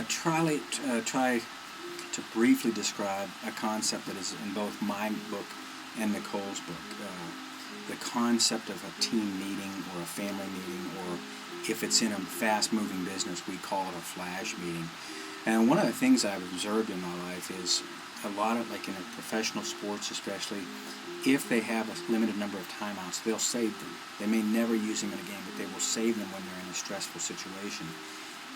Try to briefly describe a concept that is in both my book and Nicole's book. The concept of a team meeting or a family meeting, or if it's in a fast-moving business, we call it a flash meeting. And one of the things I've observed in my life is a lot of, like in professional sports especially, if they have a limited number of timeouts, they'll save them. They may never use them in a game, but they will save them when they're in a stressful situation.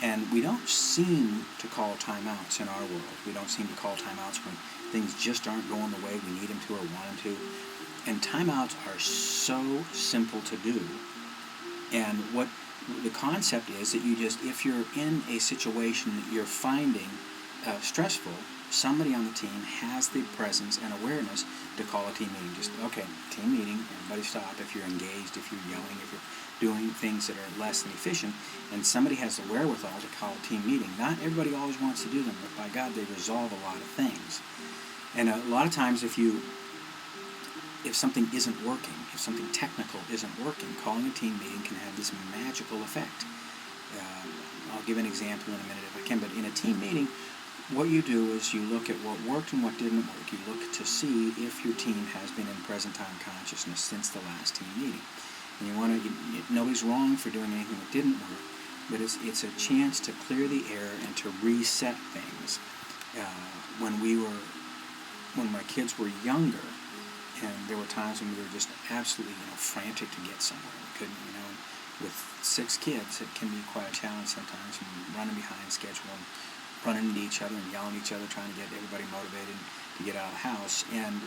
And we don't seem to call timeouts in our world. We don't seem to call timeouts when things just aren't going the way we need them to or want them to. And timeouts are so simple to do. And what the concept is that you just, if you're in a situation that you're finding stressful, somebody on the team has the presence and awareness to call a team meeting. Just, okay, team meeting, everybody stop if you're engaged, if you're yelling, if you're doing things that are less than efficient, and somebody has the wherewithal to call a team meeting. Not everybody always wants to do them, but by God, they resolve a lot of things. And a lot of times if something isn't working, if something technical isn't working, calling a team meeting can have this magical effect. I'll give an example in a minute if I can, but in a team meeting, what you do is you look at what worked and what didn't work. You look to see if your team has been in present time consciousness since the last team meeting. And you want to, nobody's wrong for doing anything that didn't work, but it's a chance to clear the air and to reset things. When my kids were younger, and there were times when we were just absolutely, frantic to get somewhere. We couldn't, with 6 kids, it can be quite a challenge sometimes, when running behind schedule and running into each other and yelling at each other, trying to get everybody motivated to get out of the house, and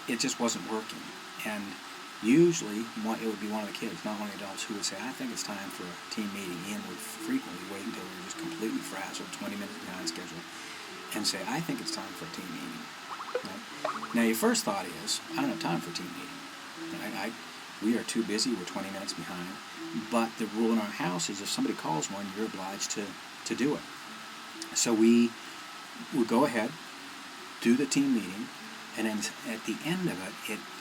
it just wasn't working. And usually, it would be one of the kids, not one of the adults, who would say, I think it's time for a team meeting. Ian would frequently wait until we were just completely frazzled, 20 minutes behind schedule, and say, I think it's time for a team meeting. Right? Now, your first thought is, I don't have time for a team meeting. Right? We are too busy, we're 20 minutes behind. But the rule in our house is if somebody calls one, you're obliged to do it. So we would go ahead, do the team meeting, and then at the end of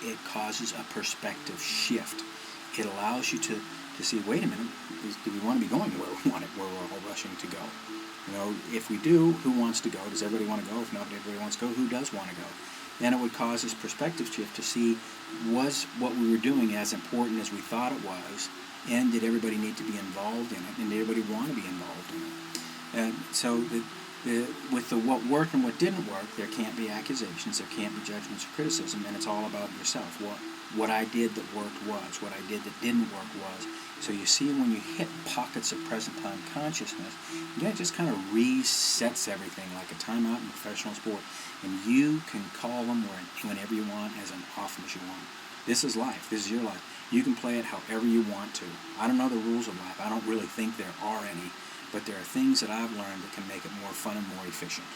it causes a perspective shift. It allows you to see, wait a minute, do we want to be going where we're all rushing to go? If we do, who wants to go? Does everybody want to go? If not everybody wants to go, who does want to go? Then it would cause this perspective shift to see, was what we were doing as important as we thought it was, and did everybody need to be involved in it, and did everybody want to be involved in it? And so with the what worked and what didn't work, there can't be accusations, there can't be judgments or criticism, and it's all about yourself. What I did that worked was, what I did that didn't work was. So you see, when you hit pockets of present time consciousness, it just kind of resets everything like a timeout in professional sport, and you can call them whenever you want, as often as you want. This is life. This is your life. You can play it however you want to. I don't know the rules of life. I don't really think there are any, but there are things that I've learned that can make it more fun and more efficient.